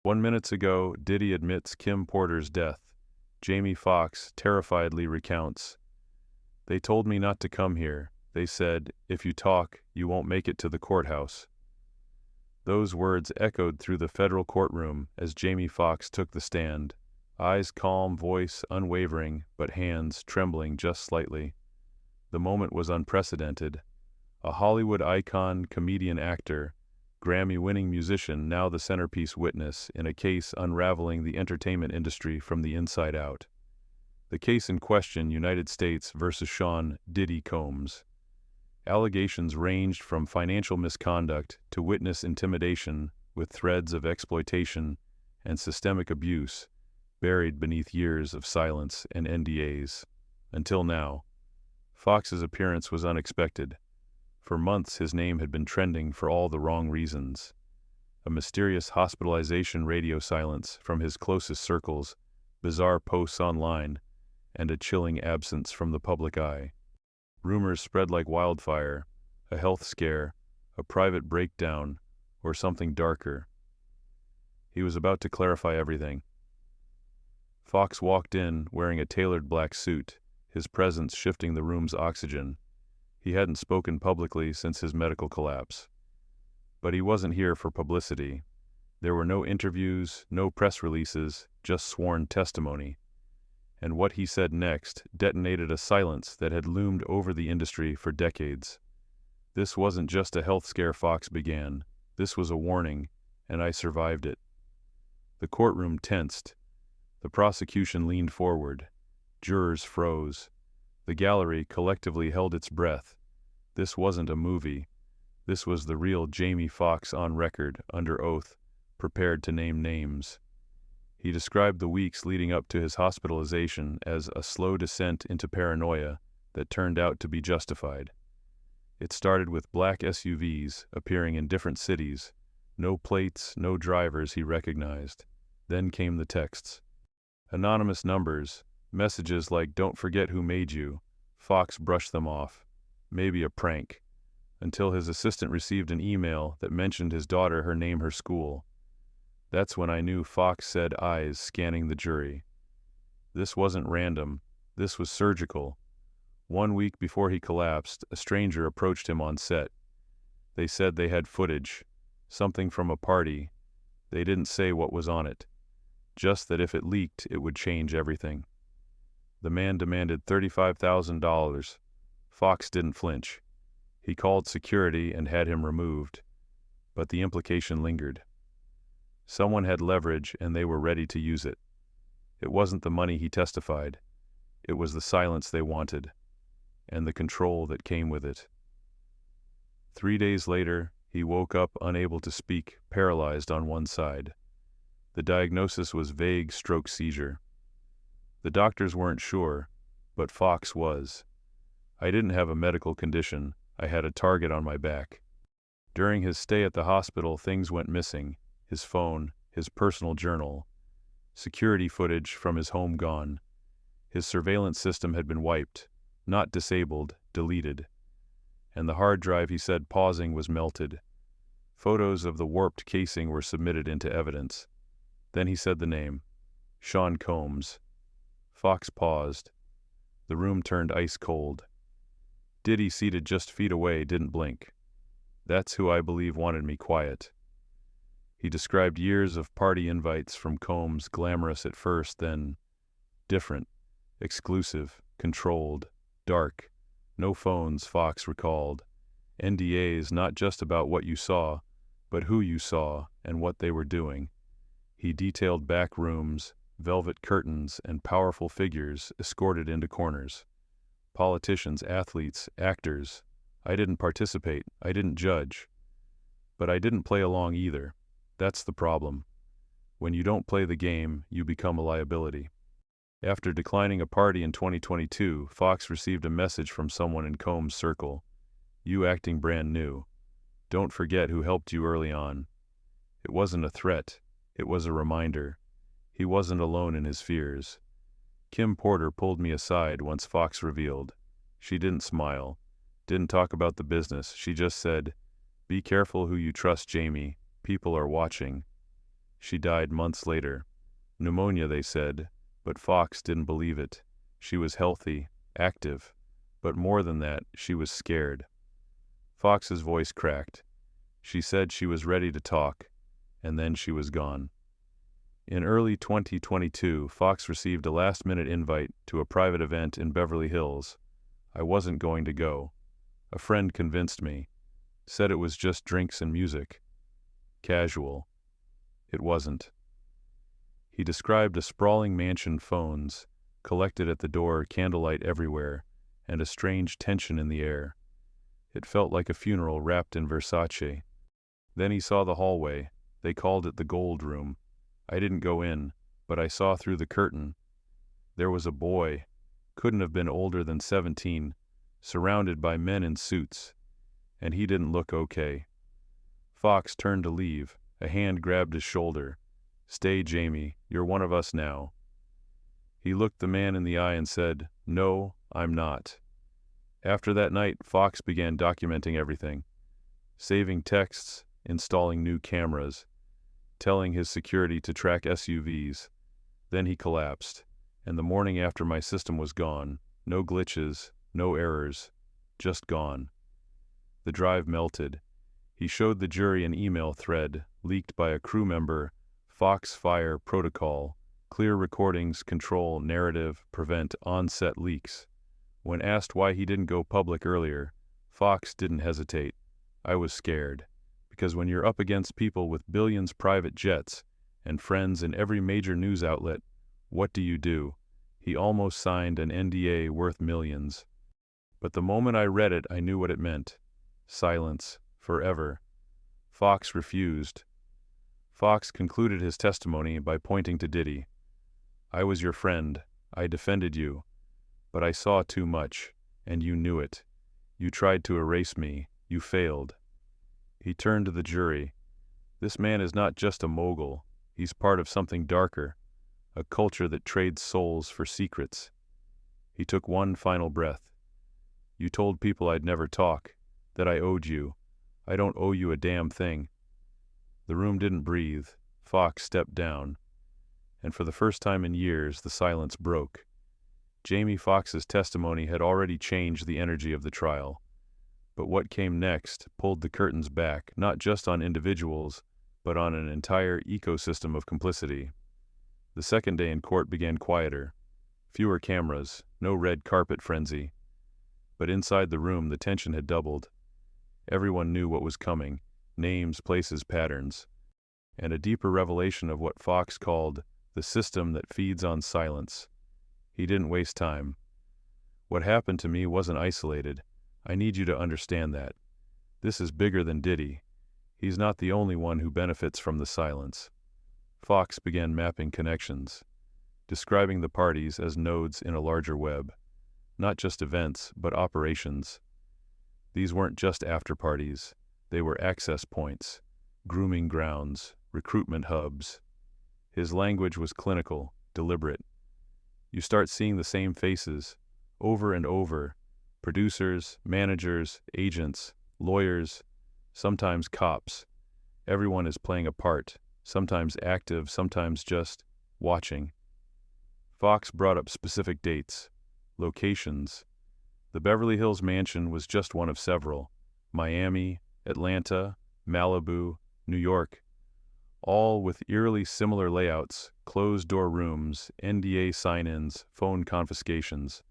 1 minute ago, Diddy admits Kim Porter's death. Jamie Foxx terrifiedly recounts. They told me not to come here. They said, if you talk, you won't make it to the courthouse. Those words echoed through the federal courtroom as Jamie Foxx took the stand. Eyes calm, voice unwavering, but hands trembling just slightly. The moment was unprecedented. A Hollywood icon, comedian, actor, Grammy-winning musician, now the centerpiece witness in a case unraveling the entertainment industry from the inside out. The case in question, United States versus Sean "Diddy" Combs. Allegations ranged from financial misconduct to witness intimidation, with threads of exploitation and systemic abuse buried beneath years of silence and NDAs. Until now, Foxx's appearance was unexpected. For months his name had been trending for all the wrong reasons. A mysterious hospitalization, radio silence from his closest circles, bizarre posts online, and a chilling absence from the public eye. Rumors spread like wildfire, a health scare, a private breakdown, or something darker. He was about to clarify everything. Foxx walked in wearing a tailored black suit, his presence shifting the room's oxygen. He hadn't spoken publicly since his medical collapse. But he wasn't here for publicity. There were no interviews, no press releases, just sworn testimony. And what he said next detonated a silence that had loomed over the industry for decades. This wasn't just a health scare, Foxx began. This was a warning, and I survived it. The courtroom tensed. The prosecution leaned forward. Jurors froze. The gallery collectively held its breath. This wasn't a movie. This was the real Jamie Foxx on record, under oath, prepared to name names. He described the weeks leading up to his hospitalization as a slow descent into paranoia that turned out to be justified. It started with black SUVs appearing in different cities, no plates, no drivers he recognized. Then came the texts. Anonymous numbers, messages like "Don't forget who made you." Foxx brushed them off. Maybe a prank. Until his assistant received an email that mentioned his daughter, her name, her school. That's when I knew, Foxx said, eyes scanning the jury. This wasn't random. This was surgical. 1 week before he collapsed, a stranger approached him on set. They said they had footage, something from a party. They didn't say what was on it. Just that if it leaked, it would change everything. The man demanded $35,000. Foxx didn't flinch. He called security and had him removed. But the implication lingered. Someone had leverage and they were ready to use it. It wasn't the money, he testified. It was the silence they wanted, and the control that came with it. 3 days later, he woke up unable to speak, paralyzed on one side. The diagnosis was vague stroke seizure. The doctors weren't sure, but Foxx was. I didn't have a medical condition. I had a target on my back. During his stay at the hospital, things went missing. His phone, his personal journal, security footage from his home gone. His surveillance system had been wiped, not disabled, deleted. And the hard drive, he said, pausing, was melted. Photos of the warped casing were submitted into evidence. Then he said the name, Sean Combs. Foxx paused. The room turned ice cold. Diddy, seated just feet away, didn't blink. That's who I believe wanted me quiet. He described years of party invites from Combs, glamorous at first, then different, exclusive, controlled, dark. No phones, Foxx recalled. NDAs, not just about what you saw, but who you saw and what they were doing. He detailed back rooms, velvet curtains, and powerful figures escorted into corners. Politicians, athletes, actors. I didn't participate, I didn't judge. But I didn't play along either. That's the problem. When you don't play the game, you become a liability. After declining a party in 2022, Foxx received a message from someone in Combs' circle. You acting brand new. Don't forget who helped you early on. It wasn't a threat. It was a reminder. He wasn't alone in his fears. Kim Porter pulled me aside once, Foxx revealed. She didn't smile, didn't talk about the business. She just said, "Be careful who you trust, Jamie. People are watching." She died months later. Pneumonia, they said, but Foxx didn't believe it. She was healthy, active, but more than that, she was scared. Foxx's voice cracked. She said she was ready to talk, and then she was gone. In early 2022, Foxx received a last-minute invite to a private event in Beverly Hills. I wasn't going to go. A friend convinced me. Said it was just drinks and music. Casual. It wasn't. He described a sprawling mansion, phones collected at the door, candlelight everywhere, and a strange tension in the air. It felt like a funeral wrapped in Versace. Then he saw the hallway. They called it the Gold Room. I didn't go in, but I saw through the curtain. There was a boy, couldn't have been older than 17, surrounded by men in suits, and he didn't look okay. Foxx turned to leave. A hand grabbed his shoulder. "Stay, Jamie, you're one of us now." He looked the man in the eye and said, "No, I'm not." After that night, Foxx began documenting everything, saving texts, installing new cameras, telling his security to track SUVs. Then he collapsed, and the morning after my system was gone, no glitches, no errors, just gone. The drive melted. He showed the jury an email thread leaked by a crew member, Foxx Fire Protocol, clear recordings, control narrative, prevent on-set leaks. When asked why he didn't go public earlier, Foxx didn't hesitate. I was scared, because when you're up against people with billions private jets and friends in every major news outlet, what do? He almost signed an NDA worth millions. But the moment I read it, I knew what it meant. Silence, forever. Foxx refused. Foxx concluded his testimony by pointing to Diddy. "I was your friend. I defended you. But I saw too much, and you knew it. You tried to erase me. You failed." He turned to the jury. "This man is not just a mogul. He's part of something darker, a culture that trades souls for secrets." He took one final breath. "You told people I'd never talk, that I owed you. I don't owe you a damn thing." The room didn't breathe. Foxx stepped down. And for the first time in years, the silence broke. Jamie Foxx's testimony had already changed the energy of the trial. But what came next pulled the curtains back, not just on individuals, but on an entire ecosystem of complicity. The second day in court began quieter. Fewer cameras, no red carpet frenzy. But inside the room, the tension had doubled. Everyone knew what was coming. Names, places, patterns, and a deeper revelation of what Foxx called the system that feeds on silence. He didn't waste time. "What happened to me wasn't isolated. I need you to understand that. This is bigger than Diddy. He's not the only one who benefits from the silence." Foxx began mapping connections, describing the parties as nodes in a larger web, not just events, but operations. These weren't just after-parties. They were access points, grooming grounds, recruitment hubs. His language was clinical, deliberate. You start seeing the same faces, over and over. Producers, managers, agents, lawyers, sometimes cops. Everyone is playing a part, sometimes active, sometimes just watching. Foxx brought up specific dates, locations. The Beverly Hills mansion was just one of several. Miami, Atlanta, Malibu, New York, all with eerily similar layouts, closed-door rooms, NDA sign-ins, phone confiscations.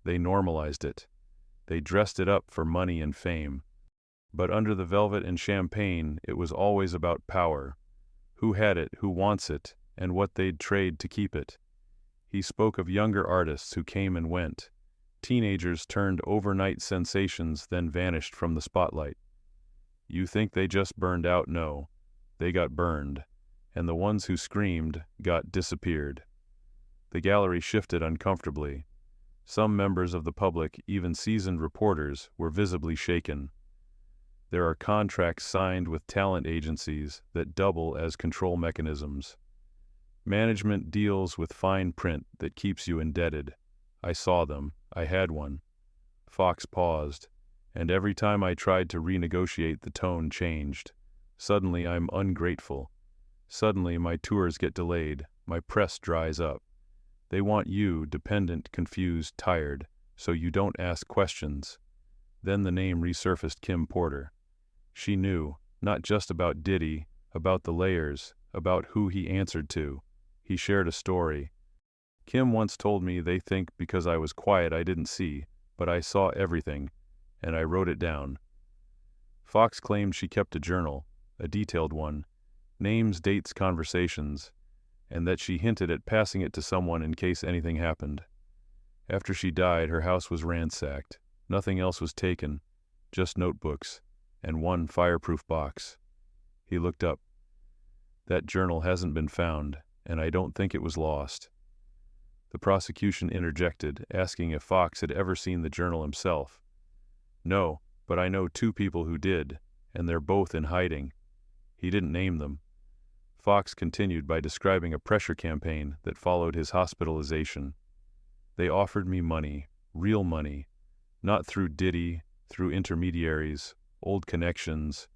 They normalized it. They dressed it up for money and fame. But under the velvet and champagne, it was always about power. Who had it, who wants it, and what they'd trade to keep it. He spoke of younger artists who came and went. Teenagers turned overnight sensations, then vanished from the spotlight. You think they just burned out? No. They got burned. And the ones who screamed disappeared. The gallery shifted uncomfortably. Some members of the public, even seasoned reporters, were visibly shaken. There are contracts signed with talent agencies that double as control mechanisms. Management deals with fine print that keeps you indebted. I saw them. I had one. Foxx paused, and every time I tried to renegotiate, the tone changed. Suddenly I'm ungrateful. Suddenly my tours get delayed, my press dries up. They want you, dependent, confused, tired, so you don't ask questions. Then the name resurfaced: Kim Porter. She knew, not just about Diddy, about the layers, about who he answered to. He shared a story. Kim once told me they think because I was quiet I didn't see, but I saw everything, and I wrote it down. Foxx claimed she kept a journal, a detailed one, names, dates, conversations, and that she hinted at passing it to someone in case anything happened. After she died, her house was ransacked. Nothing else was taken, just notebooks, and one fireproof box. He looked up. That journal hasn't been found, and I don't think it was lost. The prosecution interjected, asking if Foxx had ever seen the journal himself. No, but I know 2 people who did, and they're both in hiding. He didn't name them. Foxx continued by describing a pressure campaign that followed his hospitalization. They offered me money, real money, not through Diddy, through intermediaries, old connections.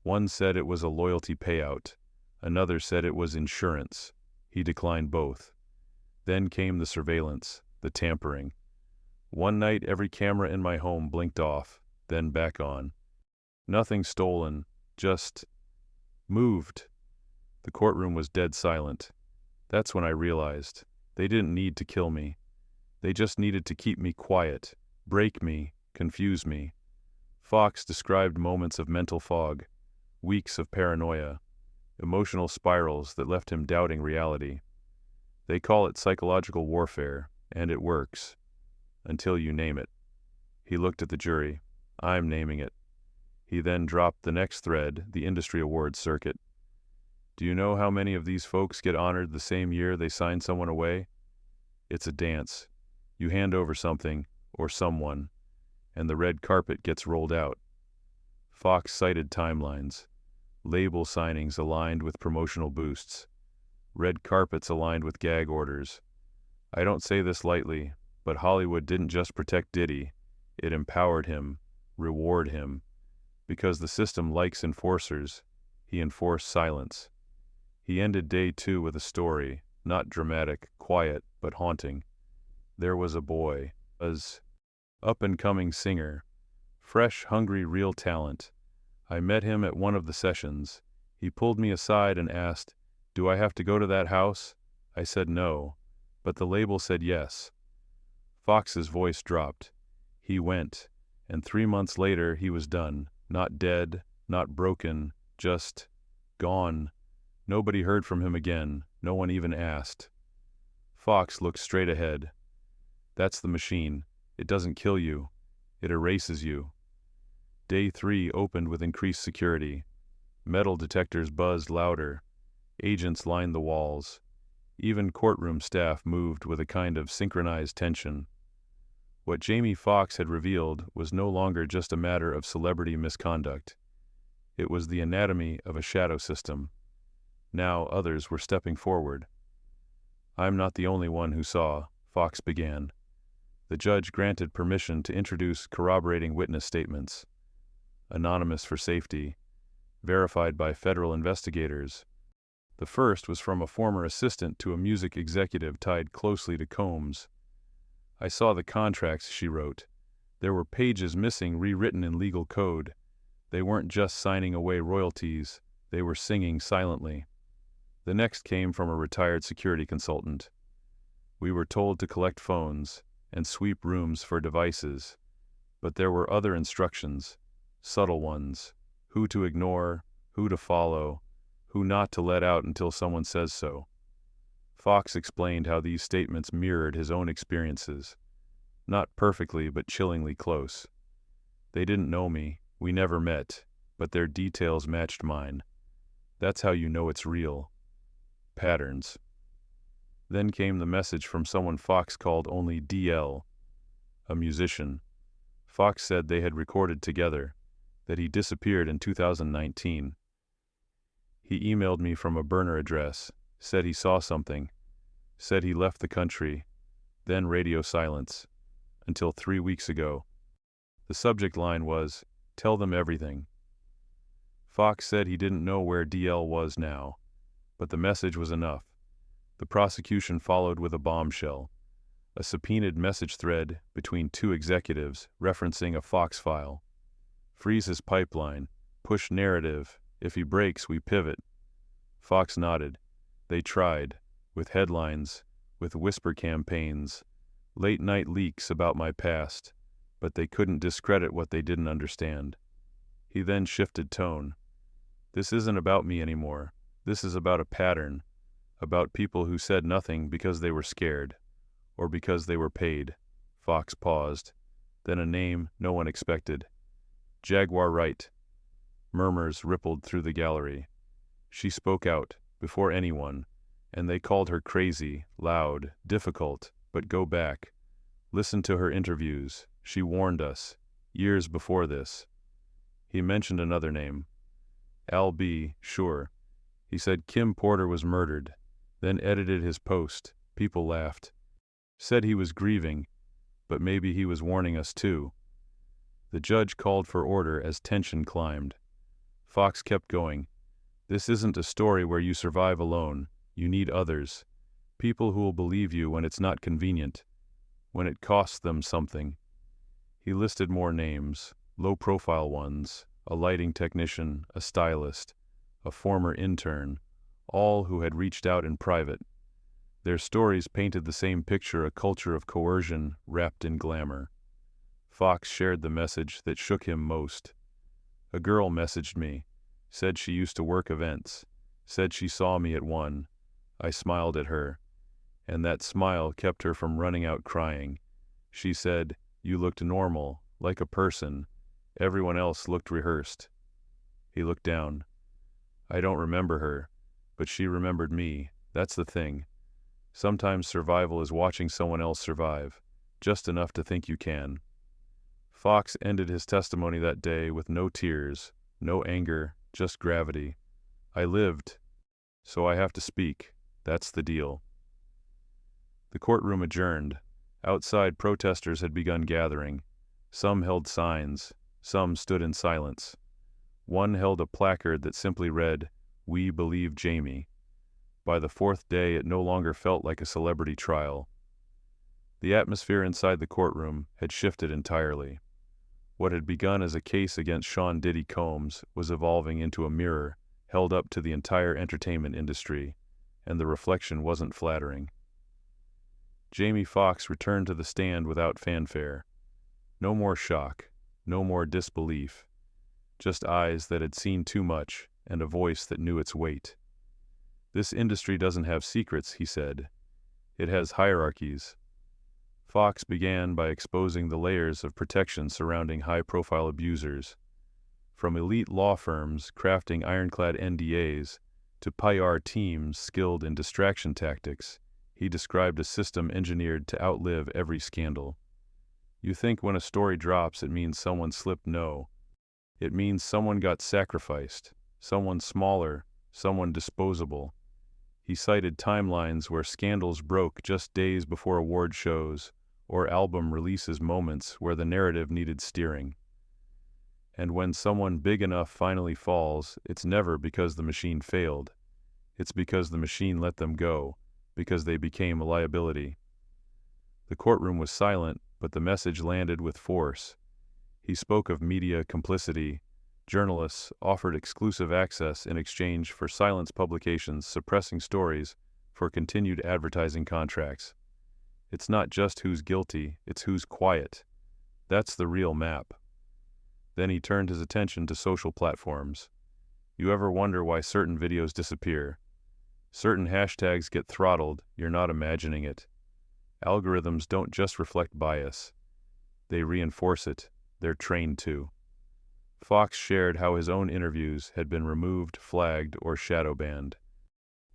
One said it was a loyalty payout. Another said it was insurance. He declined both. Then came the surveillance, the tampering. One night every camera in my home blinked off, then back on. Nothing stolen, just moved. The courtroom was dead silent. That's when I realized they didn't need to kill me. They just needed to keep me quiet, break me, confuse me. Foxx described moments of mental fog, weeks of paranoia, emotional spirals that left him doubting reality. They call it psychological warfare, and it works. Until you name it. He looked at the jury. I'm naming it. He then dropped the next thread, the industry awards circuit. Do you know how many of these folks get honored the same year they sign someone away? It's a dance. You hand over something, or someone, and the red carpet gets rolled out. Foxx cited timelines. Label signings aligned with promotional boosts. Red carpets aligned with gag orders. I don't say this lightly, but Hollywood didn't just protect Diddy, it empowered him, reward him. Because the system likes enforcers, he enforced silence. He ended day 2 with a story, not dramatic, quiet, but haunting. There was a boy, up-and-coming singer, fresh, hungry, real talent. I met him at one of the sessions. He pulled me aside and asked, "Do I have to go to that house?" I said no, but the label said yes. Foxx's voice dropped. He went, and 3 months later he was done. Not dead, not broken, just gone. Nobody heard from him again. No one even asked. Foxx looked straight ahead. That's the machine. It doesn't kill you. It erases you. Day 3 opened with increased security. Metal detectors buzzed louder. Agents lined the walls. Even courtroom staff moved with a kind of synchronized tension. What Jamie Foxx had revealed was no longer just a matter of celebrity misconduct. It was the anatomy of a shadow system. Now others were stepping forward. I'm not the only one who saw, Foxx began. The judge granted permission to introduce corroborating witness statements. Anonymous for safety, verified by federal investigators. The first was from a former assistant to a music executive tied closely to Combs. I saw the contracts she wrote. There were pages missing, rewritten in legal code. They weren't just signing away royalties, they were singing silently. The next came from a retired security consultant. We were told to collect phones and sweep rooms for devices, but there were other instructions, subtle ones, who to ignore, who to follow, who not to let out until someone says so. Foxx explained how these statements mirrored his own experiences. Not perfectly, but chillingly close. They didn't know me, we never met, but their details matched mine. That's how you know it's real. Patterns. Then came the message from someone Foxx called only DL, a musician. Foxx said they had recorded together, that he disappeared in 2019. He emailed me from a burner address, said he saw something, said he left the country, then radio silence, until 3 weeks ago. The subject line was, "Tell them everything." Foxx said he didn't know where DL was now, but the message was enough. The prosecution followed with a bombshell. A subpoenaed message thread between two executives referencing a Foxx file. Freeze his pipeline. Push narrative. If he breaks, we pivot. Foxx nodded. They tried. With headlines. With whisper campaigns. Late-night leaks about my past. But they couldn't discredit what they didn't understand. He then shifted tone. This isn't about me anymore. This is about a pattern. About people who said nothing because they were scared. Or because they were paid. Foxx paused. Then a name no one expected. Jaguar Wright. Murmurs rippled through the gallery. She spoke out, before anyone, and they called her crazy, loud, difficult, but go back. Listen to her interviews. She warned us, years before this. He mentioned another name. Al B., sure. He said Kim Porter was murdered, then edited his post. People laughed. Said he was grieving, but maybe he was warning us too. The judge called for order as tension climbed. Foxx kept going. This isn't a story where you survive alone. You need others. People who will believe you when it's not convenient. When it costs them something. He listed more names, low-profile ones, a lighting technician, a stylist, a former intern, all who had reached out in private. Their stories painted the same picture, a culture of coercion wrapped in glamour. Foxx shared the message that shook him most. A girl messaged me, said she used to work events, said she saw me at one. I smiled at her, and that smile kept her from running out crying. She said, "You looked normal, like a person. Everyone else looked rehearsed." He looked down. I don't remember her, but she remembered me. That's the thing. Sometimes survival is watching someone else survive, just enough to think you can. Foxx ended his testimony that day with no tears, no anger, just gravity. I lived, so I have to speak. That's the deal. The courtroom adjourned. Outside, protesters had begun gathering. Some held signs, some stood in silence. One held a placard that simply read, "We believe Jamie." By the fourth day, it no longer felt like a celebrity trial. The atmosphere inside the courtroom had shifted entirely. What had begun as a case against Sean Diddy Combs was evolving into a mirror held up to the entire entertainment industry, and the reflection wasn't flattering. Jamie Foxx returned to the stand without fanfare. No more shock, no more disbelief, just eyes that had seen too much and a voice that knew its weight. This industry doesn't have secrets, he said. It has hierarchies. Foxx began by exposing the layers of protection surrounding high-profile abusers. From elite law firms crafting ironclad NDAs to PR teams skilled in distraction tactics, he described a system engineered to outlive every scandal. You think when a story drops it means someone slipped? No. It means someone got sacrificed, someone smaller, someone disposable. He cited timelines where scandals broke just days before award shows or album releases, moments where the narrative needed steering. And when someone big enough finally falls, it's never because the machine failed. It's because the machine let them go, because they became a liability. The courtroom was silent, but the message landed with force. He spoke of media complicity. Journalists offered exclusive access in exchange for silence, publications suppressing stories for continued advertising contracts. It's not just who's guilty, it's who's quiet. That's the real map. Then he turned his attention to social platforms. You ever wonder why certain videos disappear? Certain hashtags get throttled, you're not imagining it. Algorithms don't just reflect bias. They reinforce it. They're trained to. Foxx shared how his own interviews had been removed, flagged, or shadow banned.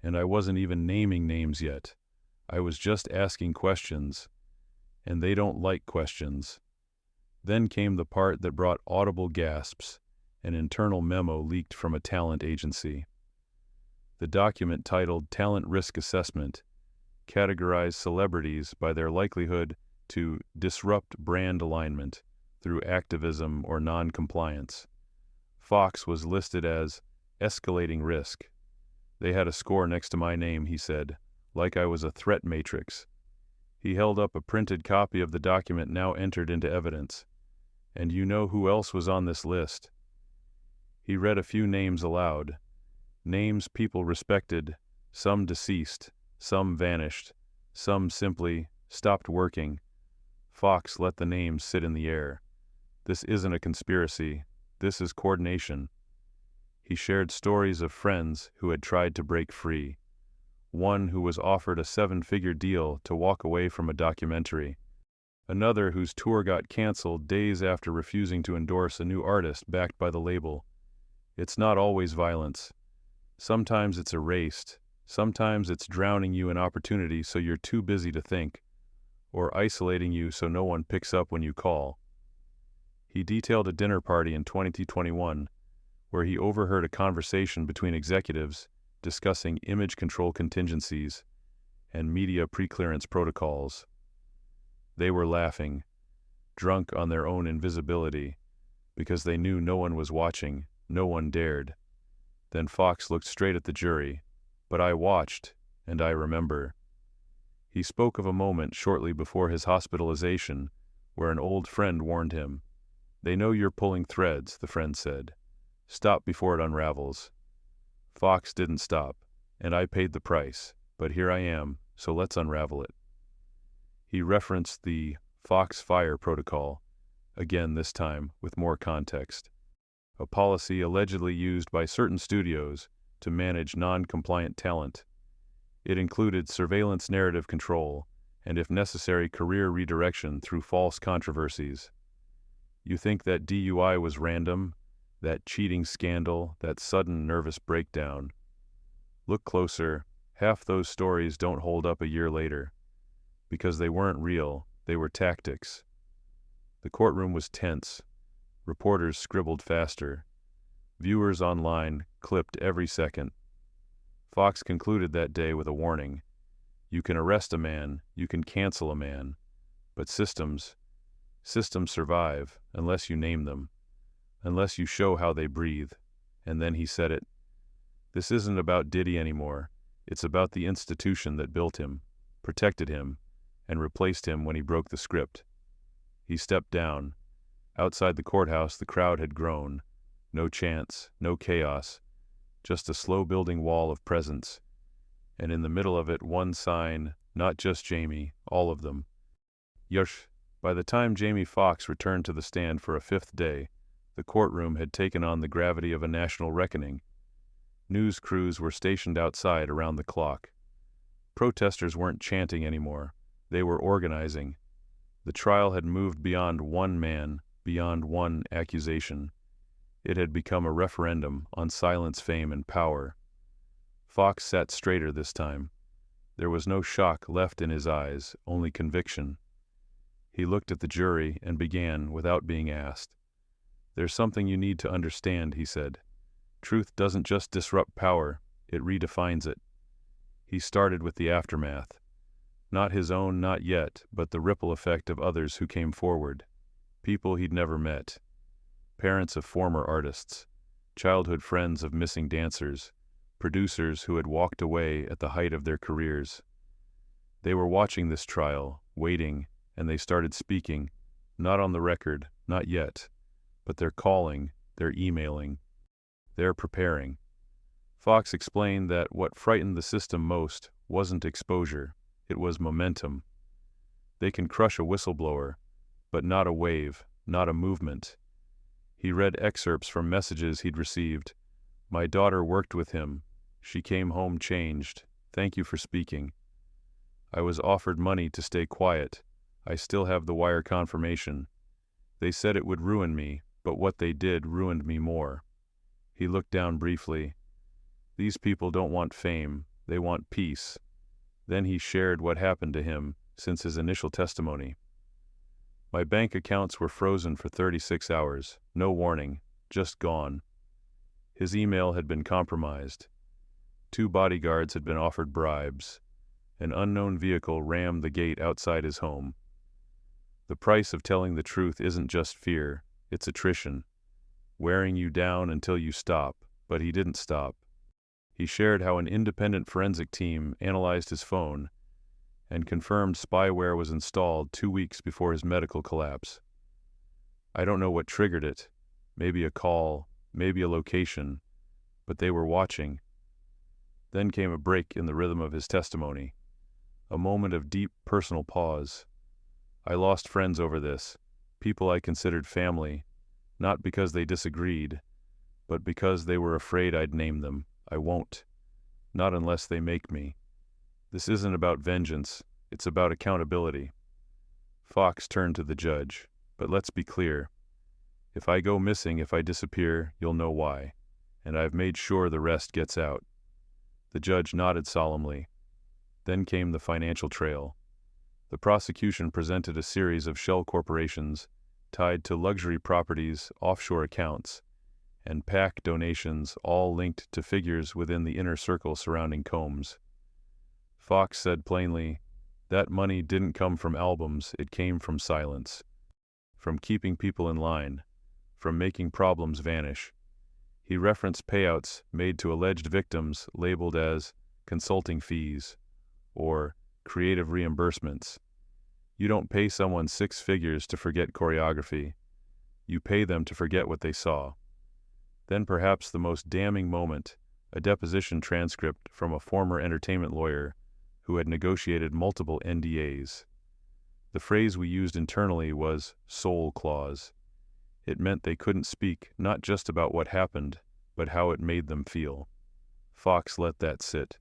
And I wasn't even naming names yet. I was just asking questions. And they don't like questions. Then came the part that brought audible gasps. An internal memo leaked from a talent agency. The document, titled Talent Risk Assessment, categorized celebrities by their likelihood to disrupt brand alignment through activism or non-compliance. Foxx was listed as escalating risk. They had a score next to my name, he said, like I was a threat matrix. He held up a printed copy of the document now entered into evidence. And you know who else was on this list? He read a few names aloud. Names people respected, some deceased, some vanished, some simply stopped working. Foxx let the names sit in the air. This isn't a conspiracy. This is coordination. He shared stories of friends who had tried to break free. One who was offered a 7-figure deal to walk away from a documentary. Another whose tour got canceled days after refusing to endorse a new artist backed by the label. It's not always violence. Sometimes it's erased. Sometimes it's drowning you in opportunity so you're too busy to think, or isolating you so no one picks up when you call. He detailed a dinner party in 2021 where he overheard a conversation between executives discussing image control contingencies and media preclearance protocols. They were laughing, drunk on their own invisibility, because they knew no one was watching, no one dared. Then Foxx looked straight at the jury, but I watched, and I remember. He spoke of a moment shortly before his hospitalization where an old friend warned him. "They know you're pulling threads," the friend said. "Stop before it unravels." Foxx didn't stop, and I paid the price, but here I am, so let's unravel it. He referenced the Foxx Fire Protocol, again this time with more context. A policy allegedly used by certain studios to manage non-compliant talent. It included surveillance narrative control, and if necessary career redirection through false controversies. You think that DUI was random? That cheating scandal, that sudden nervous breakdown? Look closer, half those stories don't hold up a year later. Because they weren't real, they were tactics. The courtroom was tense. Reporters scribbled faster. Viewers online clipped every second. Foxx concluded that day with a warning. You can arrest a man, you can cancel a man, but systems survive unless you name them, unless you show how they breathe. And then he said it. This isn't about Diddy anymore. It's about the institution that built him, protected him, and replaced him when he broke the script. He stepped down. Outside the courthouse, the crowd had grown. No chants, no chaos, just a slow-building wall of presence. And in the middle of it, one sign, not just Jamie, all of them. Yush. By the time Jamie Foxx returned to the stand for a 5th day, the courtroom had taken on the gravity of a national reckoning. News crews were stationed outside around the clock. Protesters weren't chanting anymore. They were organizing. The trial had moved beyond one man, beyond one accusation. It had become a referendum on silence, fame, and power. Foxx sat straighter this time. There was no shock left in his eyes, only conviction. He looked at the jury and began without being asked. "There's something you need to understand," he said. "Truth doesn't just disrupt power, it redefines it." He started with the aftermath. Not his own, not yet, but the ripple effect of others who came forward. People he'd never met. Parents of former artists, childhood friends of missing dancers, producers who had walked away at the height of their careers. They were watching this trial, waiting, and they started speaking, not on the record, not yet, but they're calling, they're emailing, they're preparing. Foxx explained that what frightened the system most wasn't exposure, it was momentum. They can crush a whistleblower, but not a wave, not a movement. He read excerpts from messages he'd received. "My daughter worked with him. She came home changed. Thank you for speaking. I was offered money to stay quiet. I still have the wire confirmation. They said it would ruin me, but what they did ruined me more." He looked down briefly. These people don't want fame, they want peace. Then he shared what happened to him since his initial testimony. "My bank accounts were frozen for 36 hours, no warning, just gone." His email had been compromised. 2 bodyguards had been offered bribes. An unknown vehicle rammed the gate outside his home. The price of telling the truth isn't just fear, it's attrition. Wearing you down until you stop, but he didn't stop. He shared how an independent forensic team analyzed his phone and confirmed spyware was installed 2 weeks before his medical collapse. I don't know what triggered it, maybe a call, maybe a location, but they were watching. Then came a break in the rhythm of his testimony, a moment of deep personal pause. I lost friends over this, people I considered family, not because they disagreed, but because they were afraid I'd name them. I won't. Not unless they make me. This isn't about vengeance, it's about accountability. Foxx turned to the judge. But let's be clear. If I go missing, if I disappear, you'll know why. And I've made sure the rest gets out. The judge nodded solemnly. Then came the financial trail. The prosecution presented a series of shell corporations tied to luxury properties, offshore accounts, and PAC donations, all linked to figures within the inner circle surrounding Combs. Foxx said plainly, that money didn't come from albums, it came from silence. From keeping people in line, from making problems vanish. He referenced payouts made to alleged victims labeled as consulting fees or creative reimbursements. You don't pay someone 6 figures to forget choreography. You pay them to forget what they saw. Then perhaps the most damning moment, a deposition transcript from a former entertainment lawyer who had negotiated multiple NDAs. The phrase we used internally was soul clause. It meant they couldn't speak not just about what happened, but how it made them feel. Foxx let that sit.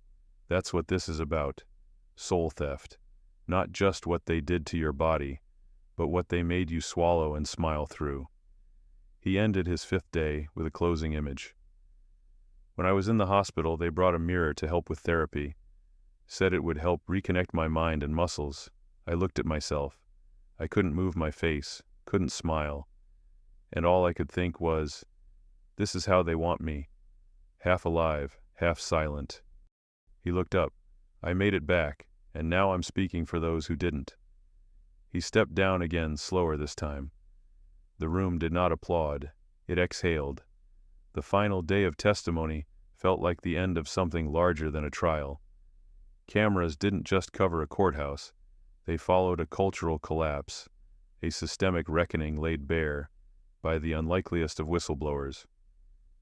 That's what this is about. Soul theft. Not just what they did to your body, but what they made you swallow and smile through. He ended his 5th day with a closing image. When I was in the hospital, they brought a mirror to help with therapy. Said it would help reconnect my mind and muscles. I looked at myself. I couldn't move my face, couldn't smile. And all I could think was, this is how they want me. Half alive, half silent. He looked up. I made it back, and now I'm speaking for those who didn't. He stepped down again, slower this time. The room did not applaud. It exhaled. The final day of testimony felt like the end of something larger than a trial. Cameras didn't just cover a courthouse. They followed a cultural collapse, a systemic reckoning laid bare by the unlikeliest of whistleblowers.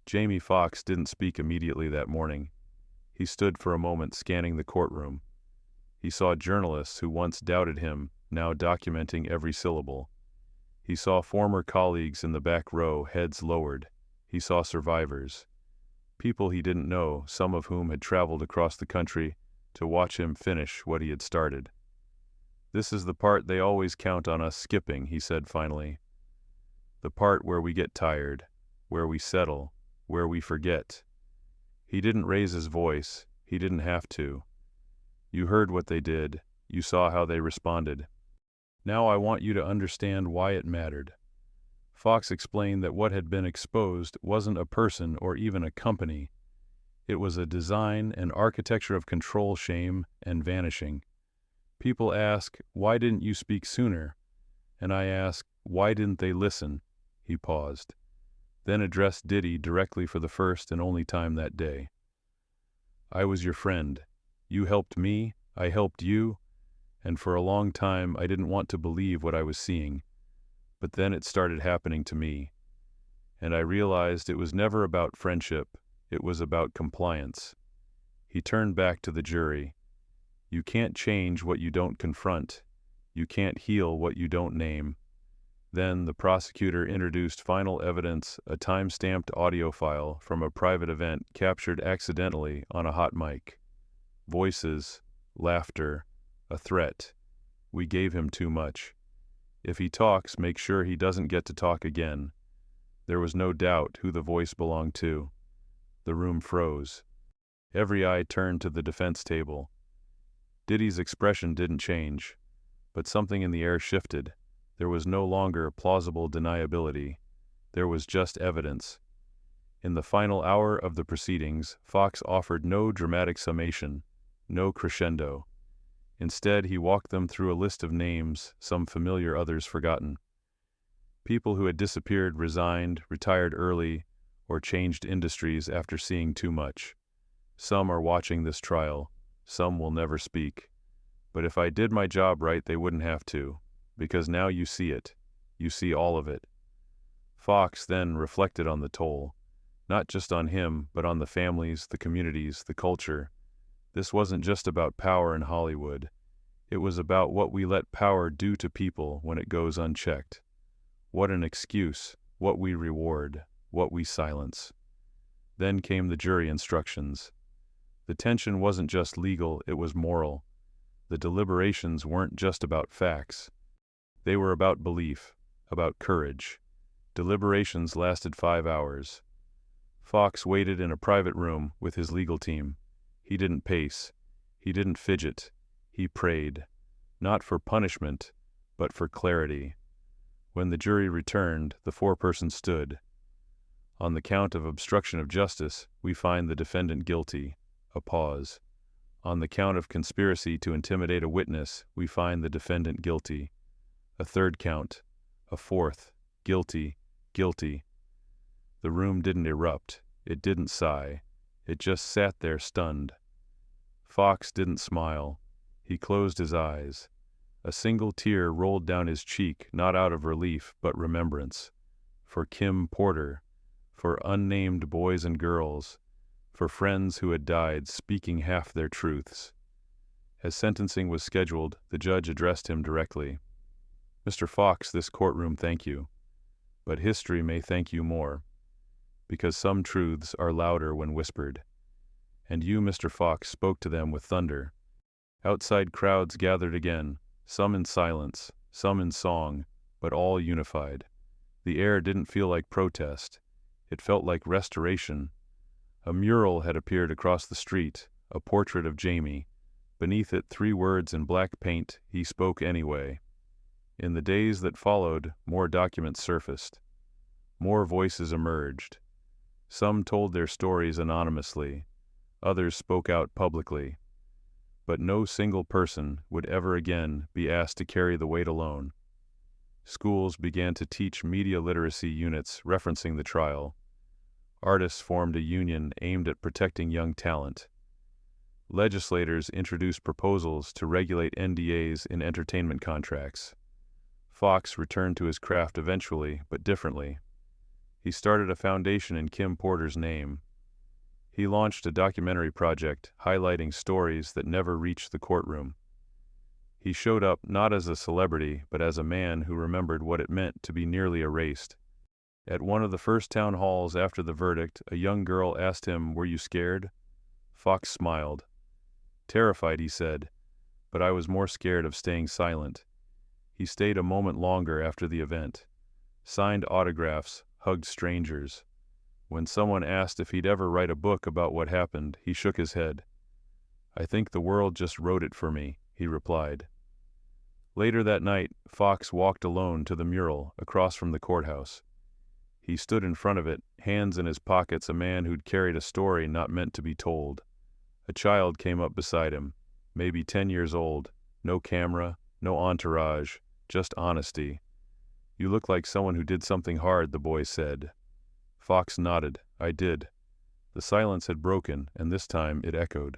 Jamie Foxx didn't speak immediately that morning. He stood for a moment scanning the courtroom. He saw journalists who once doubted him, now documenting every syllable. He saw former colleagues in the back row, heads lowered. He saw survivors. People he didn't know, some of whom had traveled across the country to watch him finish what he had started. This is the part they always count on us skipping, he said finally. The part where we get tired, where we settle, where we forget. He didn't raise his voice. He didn't have to. You heard what they did. You saw how they responded. Now I want you to understand why it mattered. Foxx explained that what had been exposed wasn't a person or even a company. It was a design, an architecture of control, shame, and vanishing. People ask, why didn't you speak sooner? And I ask, why didn't they listen? He paused, then addressed Diddy directly for the first and only time that day. I was your friend. You helped me, I helped you, and for a long time I didn't want to believe what I was seeing. But then it started happening to me. And I realized it was never about friendship, it was about compliance. He turned back to the jury. You can't change what you don't confront. You can't heal what you don't name. Then the prosecutor introduced final evidence, a time-stamped audio file from a private event captured accidentally on a hot mic. Voices, laughter, a threat. We gave him too much. If he talks, make sure he doesn't get to talk again. There was no doubt who the voice belonged to. The room froze. Every eye turned to the defense table. Diddy's expression didn't change, but something in the air shifted. There was no longer plausible deniability. There was just evidence. In the final hour of the proceedings, Foxx offered no dramatic summation, no crescendo. Instead, he walked them through a list of names, some familiar, others forgotten. People who had disappeared, resigned, retired early, or changed industries after seeing too much. Some are watching this trial. Some will never speak. But if I did my job right, they wouldn't have to. Because now you see it. You see all of it. Foxx then reflected on the toll. Not just on him, but on the families, the communities, the culture. This wasn't just about power in Hollywood. It was about what we let power do to people when it goes unchecked. What an excuse, what we reward, what we silence. Then came the jury instructions. The tension wasn't just legal, it was moral. The deliberations weren't just about facts. They were about belief, about courage. Deliberations lasted 5 hours. Foxx waited in a private room with his legal team. He didn't pace. He didn't fidget. He prayed. Not for punishment, but for clarity. When the jury returned, the foreperson stood. On the count of obstruction of justice, we find the defendant guilty. A pause. On the count of conspiracy to intimidate a witness, we find the defendant guilty. A third count. A fourth. Guilty. Guilty. The room didn't erupt. It didn't sigh. It just sat there stunned. Foxx didn't smile. He closed his eyes. A single tear rolled down his cheek, not out of relief, but remembrance. For Kim Porter. For unnamed boys and girls. For friends who had died speaking half their truths. As sentencing was scheduled, the judge addressed him directly. "Mr. Foxx, this courtroom thank you. But history may thank you more. Because some truths are louder when whispered. And you, Mr. Foxx, spoke to them with thunder. Outside crowds gathered again, some in silence, some in song, but all unified. The air didn't feel like protest. It felt like restoration. A mural had appeared across the street, a portrait of Jamie. Beneath it 3 words in black paint, he spoke anyway. In the days that followed, more documents surfaced. More voices emerged. Some told their stories anonymously. Others spoke out publicly. But no single person would ever again be asked to carry the weight alone. Schools began to teach media literacy units referencing the trial. Artists formed a union aimed at protecting young talent. Legislators introduced proposals to regulate NDAs in entertainment contracts. Foxx returned to his craft eventually, but differently. He started a foundation in Kim Porter's name. He launched a documentary project highlighting stories that never reached the courtroom. He showed up not as a celebrity, but as a man who remembered what it meant to be nearly erased. At one of the first town halls after the verdict, a young girl asked him, "Were you scared?" Foxx smiled. "Terrified," he said, "but I was more scared of staying silent." He stayed a moment longer after the event. Signed autographs, hugged strangers. When someone asked if he'd ever write a book about what happened, he shook his head. "I think the world just wrote it for me," he replied. Later that night, Foxx walked alone to the mural across from the courthouse. He stood in front of it, hands in his pockets, a man who'd carried a story not meant to be told. A child came up beside him, maybe 10 years old, no camera, no entourage, just honesty. "You look like someone who did something hard," the boy said. Foxx nodded. "I did." The silence had broken, and this time it echoed.